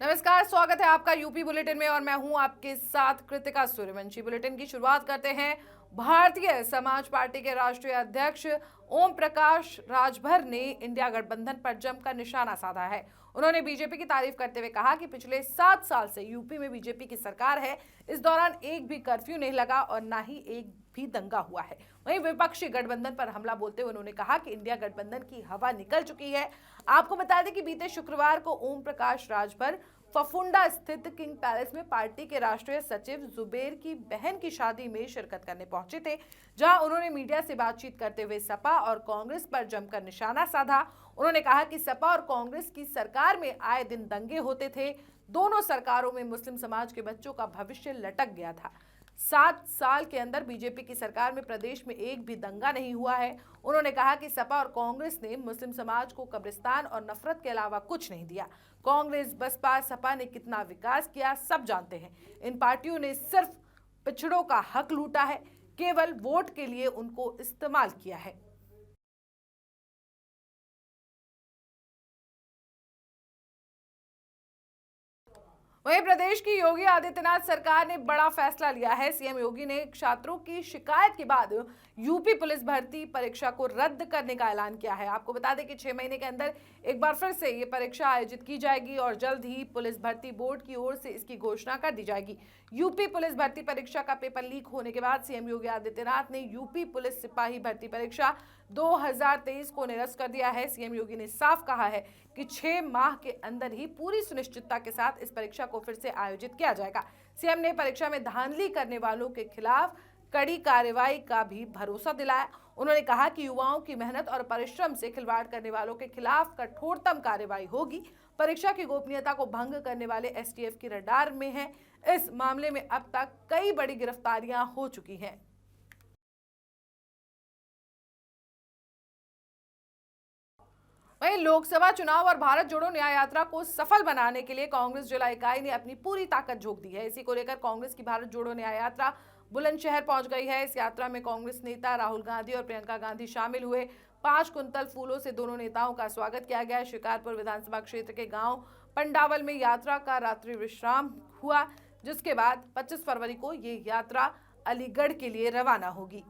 नमस्कार, स्वागत है आपका यूपी बुलेटिन में और मैं हूं आपके साथ कृतिका सूर्यवंशी। बुलेटिन की शुरुआत करते हैं। भारतीय समाज पार्टी के राष्ट्रीय अध्यक्ष ओम प्रकाश राजभर ने इंडिया गठबंधन पर जमकर निशाना साधा है। उन्होंने बीजेपी की तारीफ करते हुए कहा कि पिछले 7 साल से यूपी में बीजेपी की सरकार है। इस दौरान एक भी कर्फ्यू नहीं लगा और ना ही एक भी दंगा हुआ है। वहीं विपक्षी गठबंधन पर हमला बोलते हुए उन्होंने कहा कि इंडिया गठबंधन की हवा निकल चुकी है। आपको बता दें कि बीते शुक्रवार को ओम प्रकाश राजभर फफुंडा स्थित किंग पैलेस में पार्टी के राष्ट्रीय सचिव जुबेर की बहन की शादी में शिरकत करने पहुंचे थे, जहां उन्होंने मीडिया से बातचीत करते हुए सपा और कांग्रेस पर जमकर निशाना साधा। उन्होंने कहा कि सपा और कांग्रेस की सरकार में आए दिन दंगे होते थे। दोनों सरकारों में मुस्लिम समाज के बच्चों का भविष्य लटक गया था। 7 साल के अंदर बीजेपी की सरकार में प्रदेश में एक भी दंगा नहीं हुआ है। उन्होंने कहा कि सपा और कांग्रेस ने मुस्लिम समाज को कब्रिस्तान और नफरत के अलावा कुछ नहीं दिया। कांग्रेस, बसपा, सपा ने कितना विकास किया सब जानते हैं। इन पार्टियों ने सिर्फ पिछड़ों का हक लूटा है, केवल वोट के लिए उनको इस्तेमाल किया है। वहीं प्रदेश की योगी आदित्यनाथ सरकार ने बड़ा फैसला लिया है। सीएम योगी ने छात्रों की शिकायत के बाद यूपी पुलिस भर्ती परीक्षा को रद्द करने का ऐलान किया है। आपको बता दें कि 6 महीने के अंदर एक बार फिर से ये परीक्षा आयोजित की जाएगी और जल्द ही पुलिस भर्ती बोर्ड की ओर से इसकी घोषणा कर दी जाएगी। यूपी पुलिस भर्ती परीक्षा का पेपर लीक होने के बाद सीएम योगी आदित्यनाथ ने यूपी पुलिस सिपाही भर्ती परीक्षा 2023 को निरस्त कर दिया है। सीएम योगी ने साफ कहा है कि 6 माह के अंदर ही पूरी सुनिश्चितता के साथ इस परीक्षा को फिर से आयोजित किया जाएगा। सीएम ने परीक्षा में धांधली करने वालों के खिलाफ कड़ी कार्रवाई का भी भरोसा दिलाया। उन्होंने कहा कि युवाओं की मेहनत और परिश्रम से खिलवाड़ करने वालों के खिलाफ कठोरतम कार्रवाई होगी। परीक्षा की गोपनीयता को भंग करने वाले एसटीएफ की रडार में हैं। इस मामले में अब तक कई बड़ी गिरफ्तारियां हो चुकी हैं। वहीं लोकसभा चुनाव और भारत जोड़ो न्याय यात्रा को सफल बनाने के लिए कांग्रेस जिला इकाई ने अपनी पूरी ताकत झोंक दी है। इसी को लेकर कांग्रेस की भारत जोड़ो न्याय यात्रा बुलंदशहर पहुंच गई है। इस यात्रा में कांग्रेस नेता राहुल गांधी और प्रियंका गांधी शामिल हुए। 5 कुंतल फूलों से दोनों नेताओं का स्वागत किया गया। शिकारपुर विधानसभा क्षेत्र के गांव पंडावल में यात्रा का रात्रि विश्राम हुआ, जिसके बाद 25 फरवरी को ये यात्रा अलीगढ़ के लिए रवाना होगी।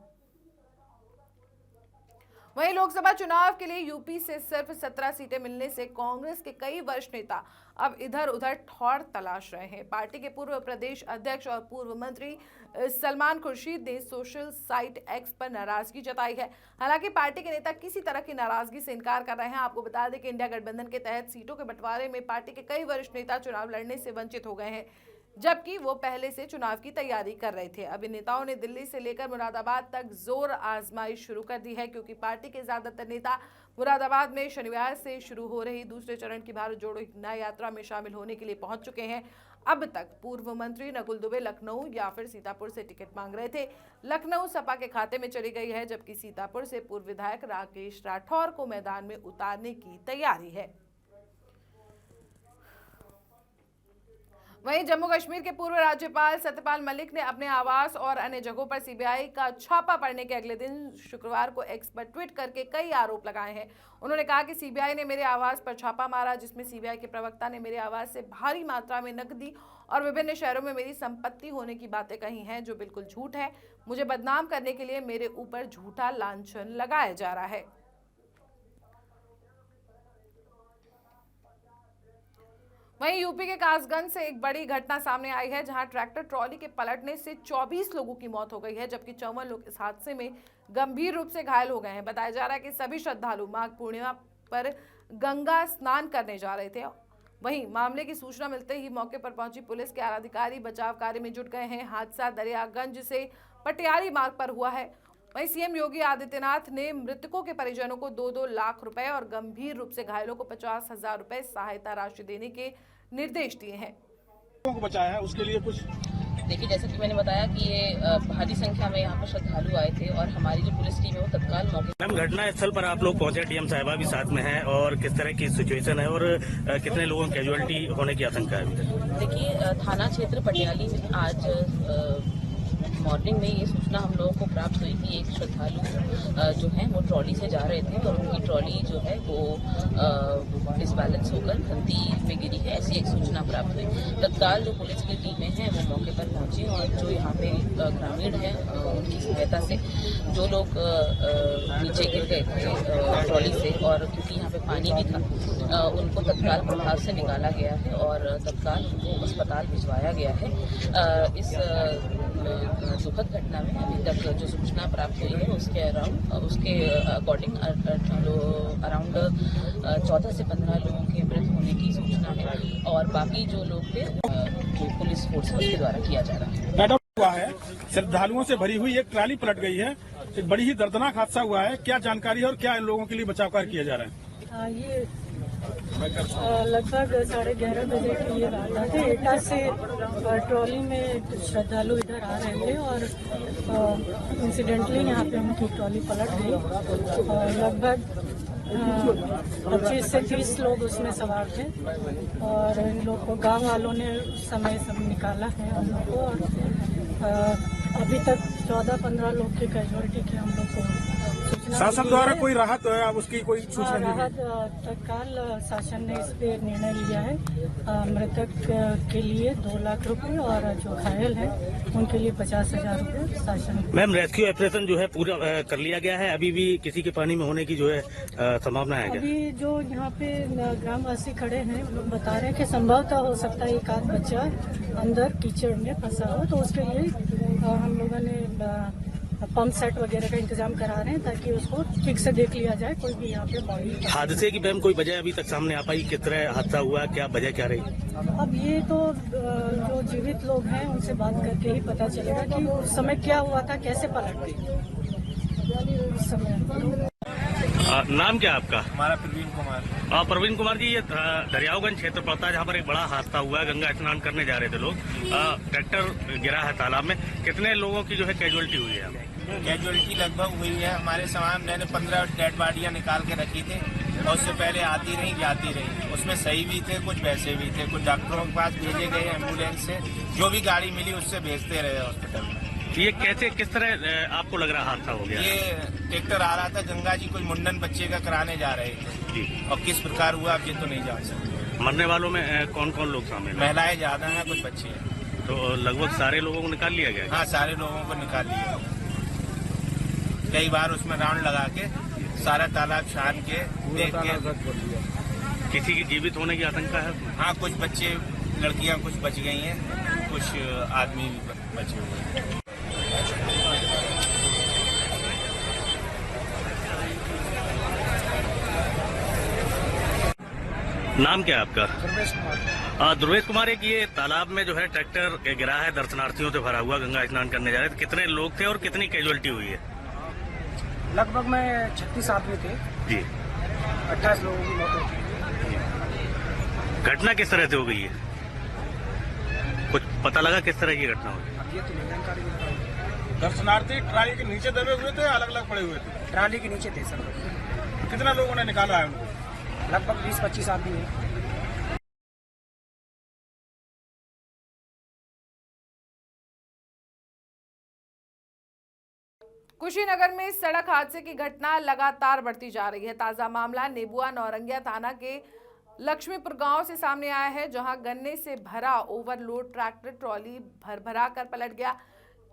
वहीं लोकसभा चुनाव के लिए यूपी से सिर्फ 17 सीटें मिलने से कांग्रेस के कई वरिष्ठ नेता अब इधर उधर ठौर तलाश रहे हैं। पार्टी के पूर्व प्रदेश अध्यक्ष और पूर्व मंत्री सलमान खुर्शीद ने सोशल साइट एक्स पर नाराजगी जताई है। हालांकि पार्टी के नेता किसी तरह की नाराजगी से इनकार कर रहे हैं। आपको बता दें कि इंडिया गठबंधन के तहत सीटों के बंटवारे में पार्टी के कई वरिष्ठ नेता चुनाव लड़ने से वंचित हो गए हैं, जबकि वो पहले से चुनाव की तैयारी कर रहे थे। अब इन नेताओं ने दिल्ली से लेकर मुरादाबाद तक जोर आजमाइश शुरू कर दी है, क्योंकि पार्टी के ज्यादातर नेता मुरादाबाद में शनिवार से शुरू हो रही दूसरे चरण की भारत जोड़ो न्याय यात्रा में शामिल होने के लिए पहुंच चुके हैं। अब तक पूर्व मंत्री नकुल दुबे लखनऊ या फिर सीतापुर से टिकट मांग रहे थे। लखनऊ सपा के खाते में चली गई है, जबकि सीतापुर से पूर्व विधायक राकेश राठौर को मैदान में उतारने की तैयारी है। वहीं जम्मू कश्मीर के पूर्व राज्यपाल सत्यपाल मलिक ने अपने आवास और अन्य जगहों पर सीबीआई का छापा पड़ने के अगले दिन शुक्रवार को एक्स पर ट्वीट करके कई आरोप लगाए हैं। उन्होंने कहा कि सीबीआई ने मेरे आवास पर छापा मारा, जिसमें सीबीआई के प्रवक्ता ने मेरे आवास से भारी मात्रा में नकदी और विभिन्न शहरों में मेरी संपत्ति होने की बातें कही हैं, जो बिल्कुल झूठ है। मुझे बदनाम करने के लिए मेरे ऊपर झूठा लांछन लगाया जा रहा है। वहीं यूपी के कासगंज से एक बड़ी घटना सामने आई है, जहां ट्रैक्टर ट्रॉली के पलटने से 24 लोगों की मौत हो गई है, जबकि 54 लोग इस हादसे में गंभीर रूप से घायल हो गए हैं। बताया जा रहा है कि सभी श्रद्धालु माघ पूर्णिमा पर गंगा स्नान करने जा रहे थे। वहीं मामले की सूचना मिलते ही मौके पर पहुंची पुलिस के आला अधिकारी बचाव कार्य में जुट गए हैं। हादसा दरियागंज से पटियाली मार्ग पर हुआ है। वहीं सीएम योगी आदित्यनाथ ने मृतकों के परिजनों को 2-2 लाख रुपए और गंभीर रूप से घायलों को 50,000 रुपए सहायता राशि देने के निर्देश दिए हैं। को बचाया है उसके लिए कुछ देखिए, जैसे कि मैंने बताया कि ये भारी संख्या में यहाँ पर श्रद्धालु आए थे और हमारी जो पुलिस टीम है वो तत्काल मौके। मैम, घटना स्थल पर आप लोग पहुंचे, डीएम साहिबा भी साथ में है, और किस तरह की सिचुएशन है और कितने लोगों की कैजुअलिटी होने की आशंका है? देखिए, थाना क्षेत्र पटियाली में आज मॉर्निंग में ये सूचना हम लोगों को प्राप्त हुई कि एक श्रद्धालु जो है वो ट्रॉली से जा रहे थे, तो उनकी ट्रॉली जो है वो डिसबैलेंस होकर खंती में गिरी है, ऐसी एक सूचना प्राप्त हुई। तत्काल जो पुलिस की टीमें हैं वो मौके पर पहुंची और जो यहाँ पे ग्रामीण है उनकी सहायता से जो लोग नीचे गिर गए थे ट्रॉली से, और क्योंकि यहाँ पे पानी भी था, उनको तत्काल प्रभाव से निकाला गया है और तत्काल उनको अस्पताल भिजवाया गया है। इस दुखद घटना में अभी तक जो सूचना प्राप्त हुई है उसके अकॉर्डिंग अराउंड 14 से 15 लोगों के मृत होने की सूचना है और बाकी जो लोग थे जो पुलिस फोर्स है उसके द्वारा किया जा रहा है। मैडम हुआ है श्रद्धालुओं से भरी हुई एक ट्राली पलट गई है, एक बड़ी ही दर्दनाक हादसा हुआ है, क्या जानकारी है और क्या इन लोगों के लिए बचाव कार्य किया जा रहा है? ये लगभग 11:30 बजे की ये वारदात है। एटा से ट्रॉली में श्रद्धालु इधर आ रहे थे और इंसिडेंटली यहाँ पे उनकी ट्रॉली पलट गई और लगभग 25 से 30 लोग उसमें सवार थे और इन लोग को गांव वालों ने उस समय सब निकाला है हम लोग को और अभी तक 14-15 लोग की कैजुअलिटी की हम लोग को शासन द्वारा कोई राहत उसकी कोई सूचना नहीं राहत तत्काल शासन ने इस पे निर्णय लिया है। मृतक के लिए 2 लाख रुपए और जो घायल है उनके लिए 50,000 रुपए शासन। मैम, रेस्क्यू ऑपरेशन जो है पूरा कर लिया गया है, अभी भी किसी के पानी में होने की जो है संभावना है क्या? अभी जो यहाँ पे ग्रामवासी खड़े हैं लोग बता रहे हैं कि संभवतः हो सकता है एक आध बच्चा अंदर कीचड़ में फंसा हो, तो उसके लिए हम लोगों ने पंप सेट वगैरह का इंतजाम करा रहे हैं ताकि उसको ठीक से देख लिया जाए कोई भी यहाँ पे बॉडी। हादसे की मैम कोई वजह अभी तक सामने आ पाई? किस तरह हादसा हुआ, क्या वजह क्या रही? अब ये तो जो जीवित लोग हैं उनसे बात करके ही पता चलेगा कि उस समय क्या हुआ था, कैसे पलट गई उस समय। नाम क्या आपका? हमारा प्रवीण कुमार। प्रवीण कुमार जी, ये दरियागंज क्षेत्र पड़ता है जहाँ पर एक बड़ा हादसा हुआ है, गंगा स्नान करने जा रहे थे लोग, ट्रैक्टर गिरा है तालाब में, कितने लोगों की जो है कैजुअलिटी हुई है? कैजुअलिटी लगभग हुई है, हमारे सामान मैंने 15 डेड बॉडियां निकाल के रखी थी और उससे पहले आती रही जाती रही, उसमें सही भी थे कुछ वैसे भी थे, कुछ डॉक्टरों के पास भेजे गए एम्बुलेंस से, जो भी गाड़ी मिली उससे भेजते रहे हॉस्पिटल में। ये कैसे किस तरह आपको लग रहा हादसा हो गया? ये ट्रैक्टर आ रहा था गंगा जी, कोई मुंडन बच्चे का कराने जा रहे थे जी, और किस प्रकार हुआ अब ये तो नहीं जान सकते। मरने वालों में कौन कौन लोग शामिल हैं? महिलाएं ज्यादा हैं, कुछ बच्चे हैं। तो लगभग सारे लोगों को निकाल लिया गया? हाँ, सारे लोगों को निकाल लिया, कई बार उसमें राउंड लगा के सारा तालाब छान के देख के। किसी की जीवित होने की आशंका है? हाँ, कुछ बच्चे लड़कियां कुछ बच गई हैं, कुछ आदमी बचे हुए हैं। नाम क्या है आपका? ध्रुवेश कुमार। एक ये तालाब में जो है ट्रैक्टर गिरा है, दर्शनार्थियों से भरा हुआ, गंगा स्नान करने जा रहे थे, कितने लोग थे और कितनी कैजुअलिटी हुई है? लगभग में 36 आदमी थे जी, 28 लोगों की मौत हो गई। घटना किस तरह से हो गई है, कुछ पता लगा किस तरह की घटना हुई? अब ये तो नहीं जानकारी मिल पाई। दर्शनार्थी ट्राली के नीचे दबे हुए थे, अलग अलग पड़े हुए थे? ट्राली के नीचे थे सर। कितना लोगों ने निकाला है उनको? लगभग 20-25 आदमी हैं। कुशीनगर में सड़क हादसे की घटना लगातार बढ़ती जा रही है। ताजा मामला नेबुआ नौरंगिया थाना के लक्ष्मीपुर गांव से सामने आया है, जहां गन्ने से भरा ओवरलोड ट्रैक्टर ट्रॉली भरा कर पलट गया।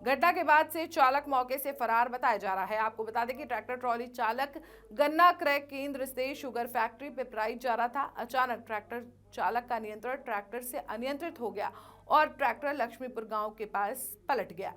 घटना के बाद से चालक मौके से फरार बताया जा रहा है। आपको बता दें कि ट्रैक्टर ट्रॉली चालक गन्ना क्रय केंद्र से शुगर फैक्ट्री पिपराइच जा रहा था। अचानक ट्रैक्टर चालक का नियंत्रण ट्रैक्टर से अनियंत्रित हो गया और ट्रैक्टर लक्ष्मीपुर गांव के पास पलट गया।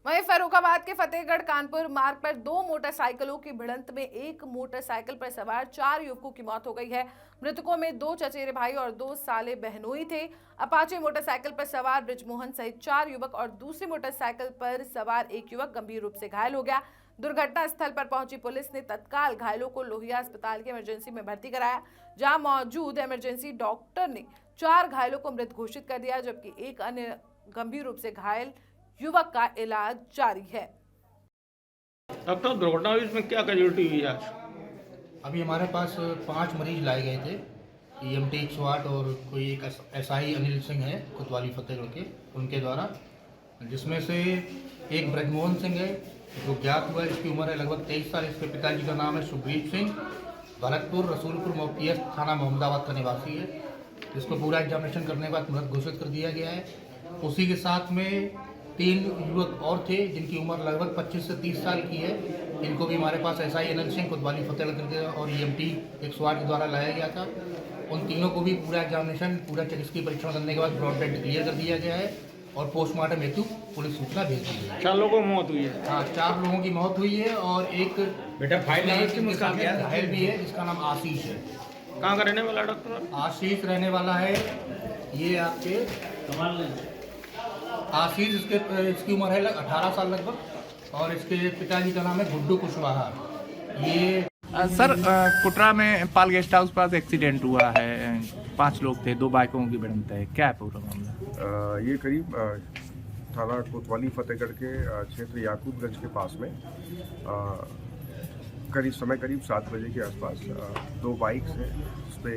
वहीं फर्रुखाबाद के फतेहगढ़ कानपुर मार्ग पर 2 मोटरसाइकिलों की भिड़ंत में एक मोटरसाइकिल पर सवार 4 युवकों की मौत हो गई है। मृतकों में 2 चचेरे भाई और 2 साले बहनोई थे। अपाचे मोटरसाइकिल पर सवार ब्रिजमोहन सहित 4 युवक और दूसरी मोटरसाइकिल पर सवार एक युवक गंभीर रूप से घायल हो गया। दुर्घटना स्थल पर पहुंची पुलिस ने तत्काल घायलों को लोहिया अस्पताल के इमरजेंसी में भर्ती कराया, जहां मौजूद इमरजेंसी डॉक्टर ने 4 घायलों को मृत घोषित कर दिया, जबकि एक अन्य गंभीर रूप से घायल युवक का इलाज जारी है। डॉक्टर, दुर्घटना हुई, इसमें क्या कैजुअलिटी हुई आज? अभी हमारे पास 5 मरीज लाए गए थे EMT 108 और कोई एक SI अनिल सिंह है कोतवाली फतेहगढ़ के, उनके द्वारा, जिसमें से एक ब्रजमोहन सिंह है जो ज्ञात हुआ है, इसकी उम्र है लगभग 23 साल। इसके पिताजी का नाम है सुब्रीत सिंह, भरतपुर रसूलपुर PS थाना मोहम्मदाबाद का निवासी है। इसको पूरा एग्जामिनेशन करने के बाद मृत घोषित कर दिया गया है। उसी के साथ में 3 युवक और थे जिनकी उम्र लगभग 25 से 30 साल की है। इनको भी हमारे पास SI अनिल सिंह कोतवाली फतेहगढ़ और EMT 108 के द्वारा लाया गया था। उन तीनों को भी पूरा एग्जामिनेशन, पूरा चिकित्सकीय परीक्षण करने के बाद ब्रॉड डेड क्लियर कर दिया गया है और पोस्टमार्टम हेतु पुलिस सूचना भेज दी गई है। 4 लोगों की मौत हुई है। हाँ, 4 लोगों की मौत हुई है और एक बेटा फाइल घायल भी है जिसका नाम आशीष है। कहाँ का रहने वाला डॉक्टर? आशीष रहने वाला है, ये आपके आशीष, इसकी उम्र है 18 साल लगभग और इसके पिताजी का नाम है गुड्डू कुशवाहा। ये सर कुटरा में पाल गेस्ट हाउस पास एक्सीडेंट हुआ है, 5 लोग थे, 2 बाइकों की भिड़ंत है, क्या है पूरा मामला? ये करीब थाना कोतवाली फतेहगढ़ के क्षेत्र याकूबगंज के पास में करीब 7 बजे के आसपास 2 बाइक्स हैं, उस पर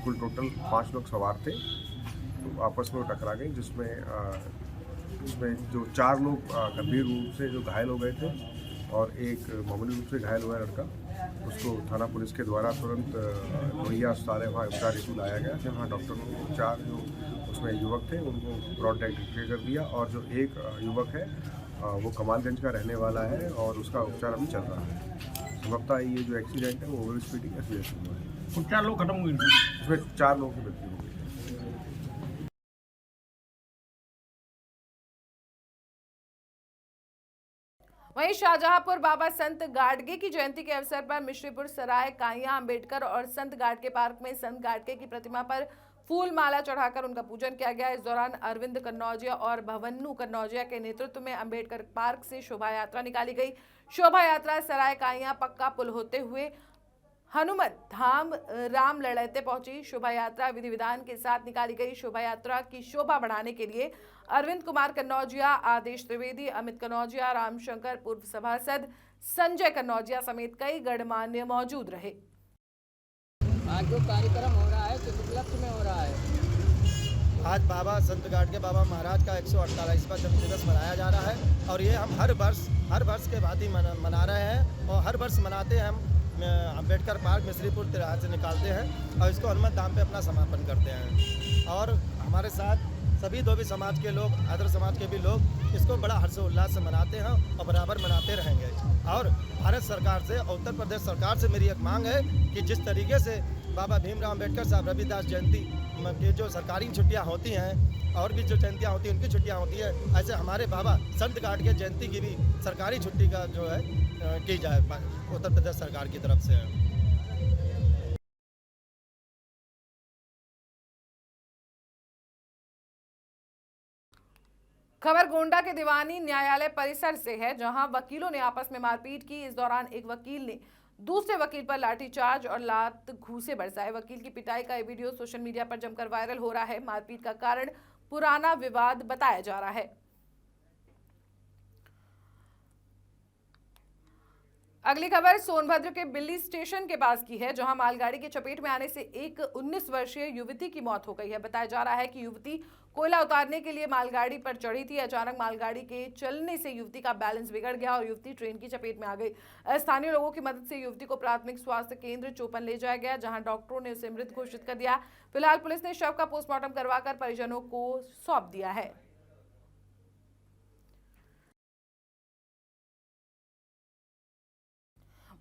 कुल टोटल 5 लोग सवार थे, तो आपस में टकरा गई, जिसमें जो 4 लोग गंभीर रूप से जो घायल हो गए थे और एक मामूली रूप से घायल हुआ लड़का, उसको थाना पुलिस के द्वारा तुरंत लोहिया अस्पताल है वहाँ उपचार हेतु लाया गया, जहाँ डॉक्टरों ने 4 जो उसमें युवक थे उनको ब्रॉड डेड डिक्लेयर कर दिया और जो एक युवक है वो कमालगंज का रहने वाला है और उसका उपचार अभी चल रहा है। संभवतः ये जो एक्सीडेंट है वो ओवर स्पीडिंग की वजह से हुआ है। 4 लोग खत्म हुए, इसमें 4 लोगों की मृत्यु हो गई। वहीं शाहजहांपुर बाबा संत गाडगे की जयंती के अवसर पर मिश्रीपुर सराय काइया अम्बेडकर और संत गाडगे पार्क में संत गाडगे की प्रतिमा पर फूल माला चढ़ाकर उनका पूजन किया गया। इस दौरान अरविंद कन्नौजिया और भवन्नू कन्नौजिया के नेतृत्व में अम्बेडकर पार्क से शोभा यात्रा निकाली गई। शोभा यात्रा सराय काइया पक्का पुल होते हुए हनुमत धाम राम लड़ैते पहुंची। शोभा यात्रा विधि विधान के साथ निकाली गई। शोभा यात्रा की शोभा बढ़ाने के लिए अरविंद कुमार कन्नौजिया, आदेश त्रिवेदी, अमित कन्नौजिया, रामशंकर पूर्व सभासद, संजय कन्नौजिया समेत कई गणमान्य मौजूद रहे। आज जो कार्यक्रम हो रहा है किस उपलक्ष्य में हो रहा है? आज बाबा संत गाडगे बाबा महाराज का 148वां जन्म दिवस मनाया जा रहा है और ये हम हर वर्ष के भांति मना रहे हैं और हर वर्ष मनाते हैं। हम अम्बेडकर पार्क मिश्रीपुर तिराहा से निकालते हैं और इसको हनुमत धाम पे अपना समापन करते हैं और हमारे साथ सभी धोबी समाज के लोग, अदर समाज के भी लोग इसको बड़ा हर्षोल्लास से मनाते हैं और बराबर मनाते रहेंगे। और भारत सरकार से, उत्तर प्रदेश सरकार से मेरी एक मांग है कि जिस तरीके से बाबा भीमराव अम्बेडकर साहब रविदास जयंती की जो सरकारी छुट्टियां होती हैं और भी जो जयंतियां होती हैं उनकी छुट्टियां होती है, ऐसे हमारे बाबा संत गाडगे जयंती की भी सरकारी छुट्टी का जो है की जाए उत्तर प्रदेश सरकार की तरफ से। खबर गोंडा के दीवानी न्यायालय परिसर से है, जहां वकीलों ने आपस में मारपीट की। इस दौरान एक वकील ने दूसरे वकील पर लाठीचार्ज और लात घूंसे बरसाए। वकील की पिटाई का ये वीडियो सोशल मीडिया पर जमकर वायरल हो रहा है। मारपीट का कारण पुराना विवाद बताया जा रहा है। अगली खबर सोनभद्र के बिल्ली स्टेशन के पास की है, जहां मालगाड़ी की चपेट में आने से एक 19 वर्षीय युवती की मौत हो गई है। बताया जा रहा है कि युवती कोयला उतारने के लिए मालगाड़ी पर चढ़ी थी। अचानक मालगाड़ी के चलने से युवती का बैलेंस बिगड़ गया और युवती ट्रेन की चपेट में आ गई। स्थानीय लोगों की मदद से युवती को प्राथमिक स्वास्थ्य केंद्र चोपन ले जाया गया, जहां डॉक्टरों ने उसे मृत घोषित कर दिया। फिलहाल पुलिस ने शव का पोस्टमार्टम करवाकर परिजनों को सौंप दिया है।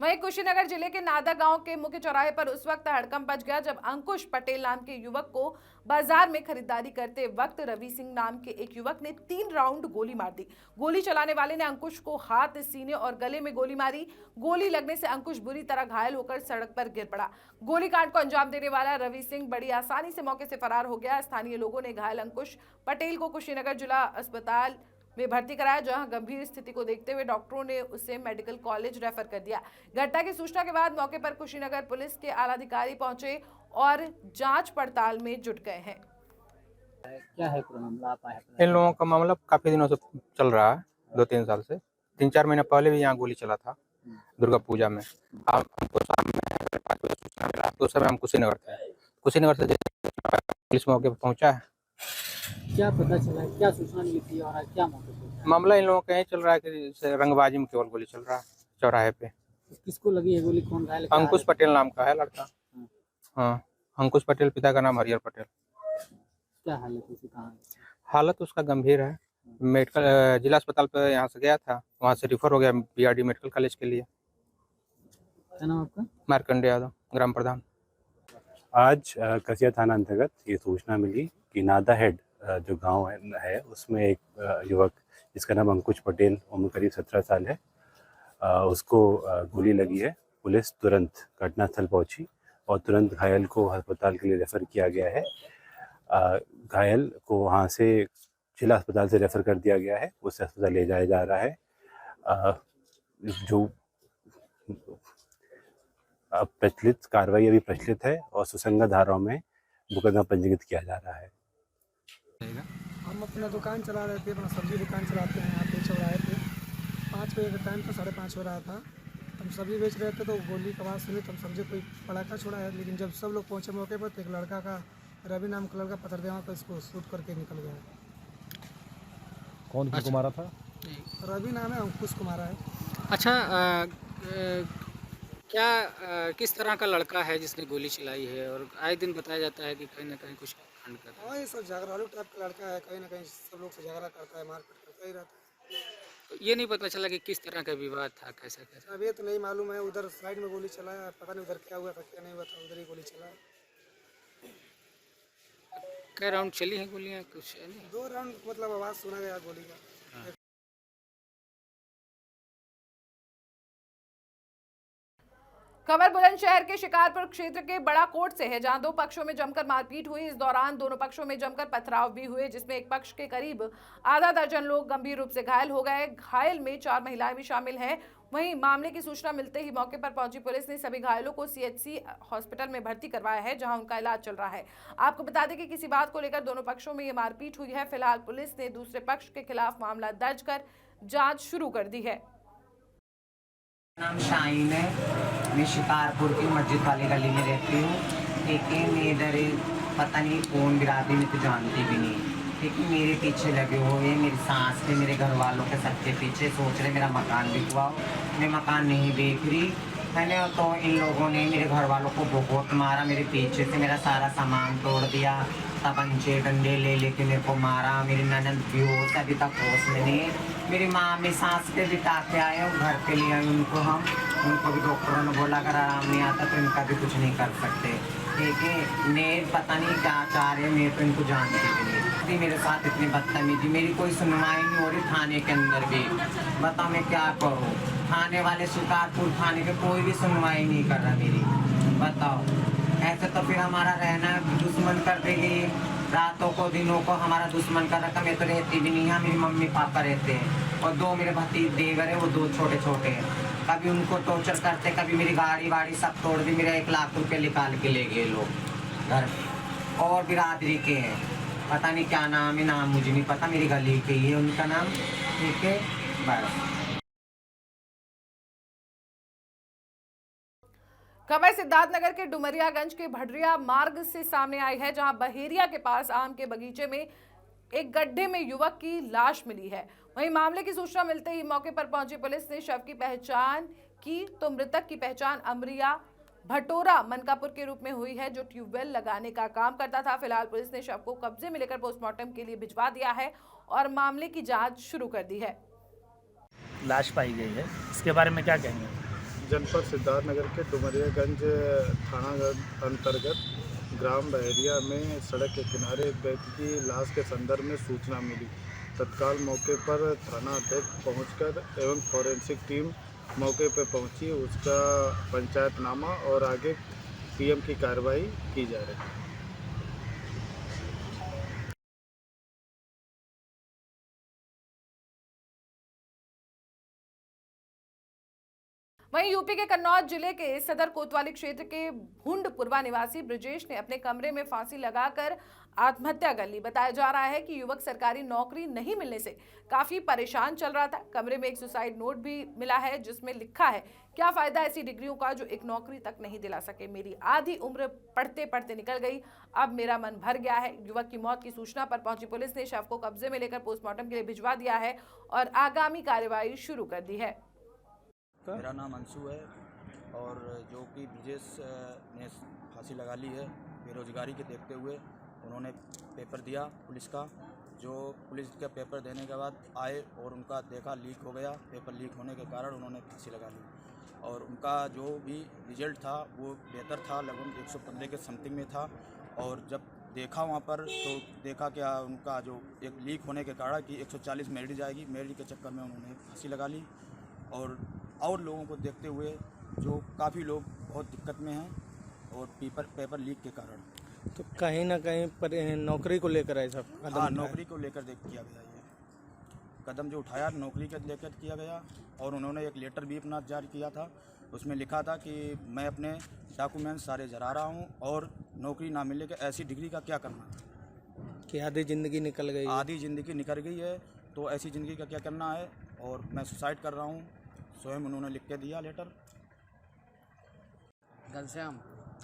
वहीं कुशीनगर जिले के नादा गांव के मुख्य चौराहे पर उस वक्त हड़कंप मच गया जब अंकुश पटेल नाम के युवक को बाजार में खरीदारी करते वक्त रवि सिंह नाम के एक युवक ने 3 राउंड गोली मार दी। गोली चलाने वाले ने अंकुश को हाथ, सीने और गले में गोली मारी। गोली लगने से अंकुश बुरी तरह घायल होकर सड़क पर गिर पड़ा। गोलीकांड को अंजाम देने वाला रवि सिंह बड़ी आसानी से मौके से फरार हो गया। स्थानीय लोगों ने घायल अंकुश पटेल को कुशीनगर जिला अस्पताल में भर्ती कराया, जहां गंभीर स्थिति को देखते हुए डॉक्टरों ने उसे मेडिकल कॉलेज रेफर कर दिया। घटना की सूचना के बाद मौके पर कुशीनगर पुलिस के आला अधिकारी पहुंचे और जांच पड़ताल में जुट गए हैं। क्या है पूरा मामला? इन लोगों का मामला काफी दिनों से चल रहा है, 2-3 साल से। 3-4 महीने पहले भी यहाँ गोली चला था दुर्गा पूजा में। हमको शाम में 5 बजे सूचना मिला, तो उस समय हम कुशीनगर थे। कुशीनगर से पुलिस मौके पर पहुंचा है। क्या पता चला, क्या सूचना मिली थी और आज क्या मौके पे? मामला इन लोगों का यही चल रहा है कि जैसे रंगबाजी में केवल गोली चल रहा है चौराहे पे। किसको लगी है गोली, कौन घायल? क्या अंकुश हालत? पटेल नाम का है लड़का। हाँ, अंकुश पटेल, पिता का नाम हरिहर पटेल। क्या हालत है, कहाँ है? हालत उसका गंभीर है। मेडिकल जिला अस्पताल पे यहाँ से गया था, वहाँ से रिफर हो गया बीआरडी मेडिकल कॉलेज के लिए। क्या नाम आपका? मार्कंडे यादव, ग्राम प्रधान। आज कसिया थाना अंतर्गत ये सूचना मिली कि नादा हेड जो गांव है उसमें एक युवक जिसका नाम अंकुश पटेल, उम्र करीब 17 साल है, उसको गोली लगी है। पुलिस तुरंत घटनास्थल पहुंची और तुरंत घायल को अस्पताल के लिए रेफ़र किया गया है। घायल को वहां से जिला अस्पताल से रेफ़र कर दिया गया है, उससे अस्पताल ले जाया जा रहा है। जो प्रचलित कार्रवाई अभी प्रचलित है और सुसंगत धाराओं में मुकदमा पंजीकृत किया जा रहा है। हम अपना दुकान चला रहे थे, अपना सब्जी दुकान चलाते हैं यहाँ पे चौराहे पे। 5 बजे का टाइम था, 5:30 हो रहा था। हम सब्जी बेच रहे थे तो गोली की आवाज़ सुनी तो हम समझे कोई पटाखा छोड़ा है, लेकिन जब सब लोग पहुँचे मौके पर तो एक लड़का का, रवि नाम का लड़का, पत्थर देवा को इसको शूट करके निकल गया। कौन किसको मारा था? रवि नाम है, अंकुश को मारा है। अच्छा, क्या किस तरह का लड़का है जिसने गोली चलाई है? और आए दिन बताया जाता है कि कहीं ना कहीं कुछ कांड करता है। हाँ, ये सब झगड़ालू टाइप का लड़का है, कहीं ना कहीं सब लोग से झगड़ा करता है, मारपीट करता ही रहता है। तो ये नहीं पता चला कि किस तरह का विवाद था, कैसे कैसे? अब ये तो नहीं मालूम है, उधर साइड में गोली चलाया, पता नहीं उधर क्या हुआ था क्या नहीं हुआ था, उधर ही गोली चलाया। क्या राउंड चली हैं गोलियाँ, कुछ है नहीं? 2 राउंड मतलब आवाज़ सुना गया गोली का। खबर बुलंदशहर के शिकारपुर क्षेत्र के बड़ा कोट से है, जहां 2 पक्षों में जमकर मारपीट हुई। इस दौरान दोनों पक्षों में जमकर पथराव भी हुए, जिसमें एक पक्ष के करीब आधा दर्जन लोग गंभीर रूप से घायल हो गए। घायल में 4 महिलाएं भी शामिल हैं। वहीं मामले की सूचना मिलते ही मौके पर पहुंची पुलिस ने सभी घायलों को सीएचसी हॉस्पिटल में भर्ती करवाया है, जहां उनका इलाज चल रहा है। आपको बता दें कि किसी बात को लेकर दोनों पक्षों में ये मारपीट हुई है। फिलहाल पुलिस ने दूसरे पक्ष के खिलाफ मामला दर्ज कर जाँच शुरू कर दी है। नाम शाहीन है, मैं शिकारपुर की मस्जिद वाली गली में रहती हूँ। ठीक है, मैं इधर पता नहीं कौन बिरादरी में तो जानती भी नहीं। ठीक है, मेरे पीछे लगे हुए, मेरी सास के, मेरे घर वालों के सबके पीछे सोच रहे मेरा मकान बिकवा हो। मैं मकान नहीं बेच रही है ना, तो इन लोगों ने मेरे घर वालों को बहुत मारा, मेरे पीछे से मेरा सारा सामान तोड़ दिया, तमंचे डंडे ले लेके मेरे को मारा। मेरी ननद बेहोश, अभी तक होश में नहीं है। मेरी माँ में सांस पे बिता के आए और घर पे ले आए उनको। उनको भी डॉक्टरों ने बोला अगर आराम नहीं आता तो इनका भी कुछ नहीं कर सकते। ठीक है, मैं पता नहीं क्या चाह रहे, मैं तो इनको जानती भी नहीं। मेरे साथ इतनी बदतमीजी, मेरी कोई सुनवाई नहीं हो रही थाने के अंदर भी। बताओ मैं क्या करूँ? थाने वाले शिकारपुर थाने के कोई भी सुनवाई नहीं कर रहा मेरी। बताओ, ऐसे तो फिर हमारा रहना दुश्मन कर देगी। रातों को दिनों को हमारा दुश्मन कर रखा। मैं तो रहती भी नहीं है, मेरी मम्मी पापा रहते हैं और 2 मेरे भतीजे देवर है, वो 2 छोटे छोटे हैं। कभी उनको टॉर्चर करते, कभी मेरी गाड़ी वाड़ी सब तोड़ दी। मेरा 1 लाख रुपये निकाल के ले गए लोग घर। और बिरादरी के हैं, पता नहीं क्या नाम है, नाम मुझे नहीं पता, मेरी गली के ही है उनका नाम। ठीक है, बस। खबर सिद्धार्थनगर के डुमरियागंज के भडरिया मार्ग से सामने आई है, जहां बहेरिया के पास आम के बगीचे में एक गड्ढे में युवक की लाश मिली है। वहीं मामले की सूचना मिलते ही मौके पर पहुंची पुलिस ने शव की पहचान की तो मृतक की पहचान अमरिया भटोरा मनकापुर के रूप में हुई है, जो ट्यूबवेल लगाने का काम करता था। फिलहाल पुलिस ने शव को कब्जे में लेकर पोस्टमार्टम के लिए भिजवा दिया है और मामले की जाँच शुरू कर दी है। लाश पाई गई है, इसके बारे में क्या कहेंगे? जनपद सिद्धार्थनगर के डुमरियागंज थाना अंतर्गत ग्राम बहेरिया में सड़क के किनारे एक व्यक्ति की लाश के संदर्भ में सूचना मिली। तत्काल मौके पर थाना अध्यक्ष पहुंचकर एवं फॉरेंसिक टीम मौके पर पहुंची। उसका पंचायतनामा और आगे पीएम की कार्रवाई की जा रही है। वहीं यूपी के कन्नौज जिले के सदर कोतवाली क्षेत्र के भुंडपुरवा निवासी ब्रजेश ने अपने कमरे में फांसी लगाकर आत्महत्या कर ली। बताया जा रहा है कि युवक सरकारी नौकरी नहीं मिलने से काफी परेशान चल रहा था। कमरे में एक सुसाइड नोट भी मिला है जिसमें लिखा है, क्या फायदा ऐसी डिग्रियों का जो एक नौकरी तक नहीं दिला सके। मेरी आधी उम्र पढ़ते पढ़ते निकल गई, अब मेरा मन भर गया है। युवक की मौत की सूचना पर पहुंची पुलिस ने शव को कब्जे में लेकर पोस्टमार्टम के लिए भिजवा दिया है और आगामी कार्रवाई शुरू कर दी है। मेरा नाम अंशु है और जो कि ब्रजेश ने फांसी लगा ली है बेरोजगारी के देखते हुए। उन्होंने पेपर दिया पुलिस का, जो पुलिस का पेपर देने के बाद आए और उनका देखा लीक हो गया। पेपर लीक होने के कारण उन्होंने फांसी लगा ली और उनका जो भी रिजल्ट था वो बेहतर था, लगभग 115 के समथिंग में था। और जब देखा वहाँ पर तो देखा क्या उनका जो एक लीक होने के कारण कि 140 मेरिट जाएगी, मेरिट के चक्कर में उन्होंने फांसी लगा ली। और लोगों को देखते हुए जो काफ़ी लोग बहुत दिक्कत में हैं और पेपर लीक के कारण। तो कहीं ना कहीं पर नौकरी को लेकर ऐसा कदम? हाँ, नौकरी को लेकर किया गया ये कदम जो उठाया, नौकरी के लेकर किया गया। और उन्होंने एक लेटर भी अपना जारी किया था, उसमें लिखा था कि मैं अपने डॉक्यूमेंट्स सारे जला रहा हूँ और नौकरी ना मिलने के ऐसी डिग्री का क्या करना है कि आधी ज़िंदगी निकल गई, आधी ज़िंदगी निकल गई है, तो ऐसी ज़िंदगी का क्या करना है और मैं सुसाइड कर रहा हूँ। स्वयं उन्होंने लिख के दिया लेटर। घनश्याम।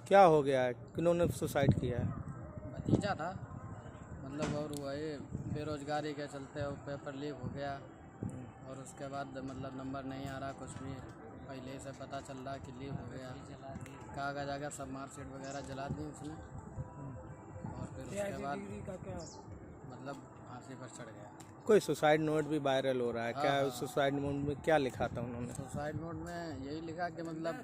क्या हो गया है, किन्होंने सुसाइड किया है? भतीजा था मतलब, और हुआ ये बेरोजगारी के चलते वो पेपर लीक हो गया और उसके बाद मतलब नंबर नहीं आ रहा, कुछ भी पहले से पता चल रहा कि लीक हो गया। कागज आ गया, सब मार्कशीट वगैरह जला दी उसने और फिर उसके बाद मतलब फांसी पर चढ़ गया। कोई सुसाइड नोट भी वायरल हो रहा है, क्या हाँ। सुसाइड नोट में क्या लिखा था उन्होंने? सुसाइड नोट में यही लिखा कि मतलब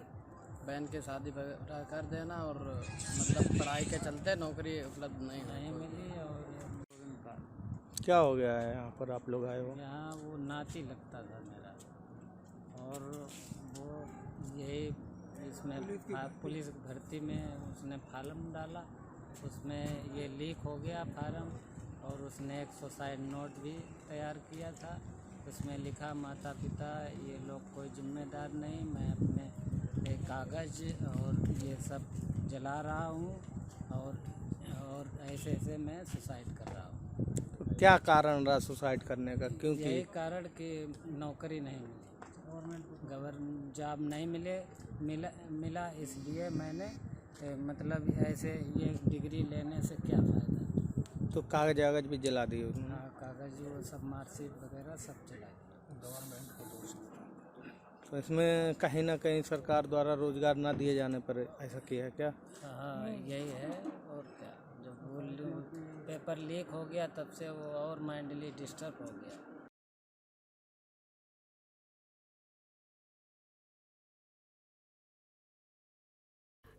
बहन की शादी वगैरह कर देना और मतलब पढ़ाई के चलते नौकरी उपलब्ध नहीं मिली। और क्या हो गया है यहाँ पर आप लोग आए हो? यहाँ वो नाती लगता था मेरा और वो यही इसमें पुलिस भर्ती में उसने फार्म डाला, उसमें ये लीक हो गया फार्म और उसने एक सुसाइड नोट भी तैयार किया था। उसमें लिखा, माता पिता ये लोग कोई जिम्मेदार नहीं, मैं अपने कागज़ और ये सब जला रहा हूँ और ऐसे ऐसे मैं सुसाइड कर रहा हूँ। तो क्या कारण रहा सुसाइड करने का? क्योंकि यही कारण कि नौकरी नहीं मिली, गवर्नमेंट जॉब नहीं मिला इसलिए मैंने मतलब ऐसे ये डिग्री लेने से क्या फ़ायदा। तो कागज वागज भी जला दिए उन्होंने? हाँ, कागज वो सब मार्कशीट वगैरह सब जला दिए गवर्नमेंट को। तो इसमें कहीं ना कहीं सरकार द्वारा रोजगार ना दिए जाने पर ऐसा किया है क्या? हाँ, यही है और क्या। जब वो पेपर लीक हो गया तब से वो और मेंटली डिस्टर्ब हो गया।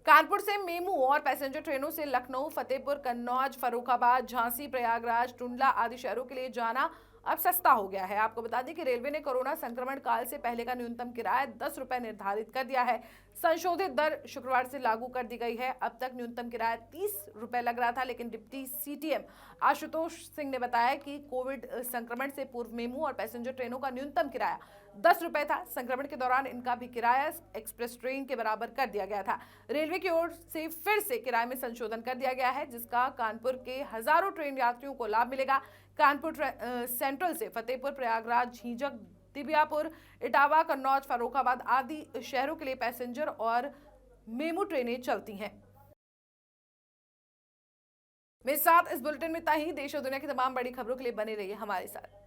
कानपुर से मेमू और पैसेंजर ट्रेनों से लखनऊ, फतेहपुर, कन्नौज, फर्रुखाबाद, झांसी, प्रयागराज, टुंडला आदि शहरों के लिए जाना अब सस्ता हो गया है। आपको बता दें कि रेलवे ने कोरोना संक्रमण काल से पहले का न्यूनतम किराया 10 रुपए निर्धारित कर दिया है। संशोधित दर शुक्रवार से लागू कर दी गई है। अब तक न्यूनतम किराया 30 रुपए लग रहा था, लेकिन डिप्टी सीटीएम आशुतोष सिंह ने बताया कि कोविड संक्रमण से पूर्व मेमू और पैसेंजर ट्रेनों का न्यूनतम किराया 10 रुपए था। संक्रमण के दौरान इनका भी किराया एक्सप्रेस ट्रेन के बराबर कर दिया गया था। रेलवे की ओर से फिर से किराए में संशोधन कर दिया गया है, जिसका कानपुर के हजारों ट्रेन यात्रियों को लाभ मिलेगा। कानपुर सेंट्रल से फतेहपुर, प्रयागराज, झींझक, दिबियापुर, इटावा, कन्नौज, फर्रुखाबाद आदि शहरों के लिए पैसेंजर और मेमू ट्रेनें चलती हैं। मेरे साथ इस बुलेटिन में इतना ही। देश और दुनिया की तमाम बड़ी खबरों के लिए बने रहिए हमारे साथ।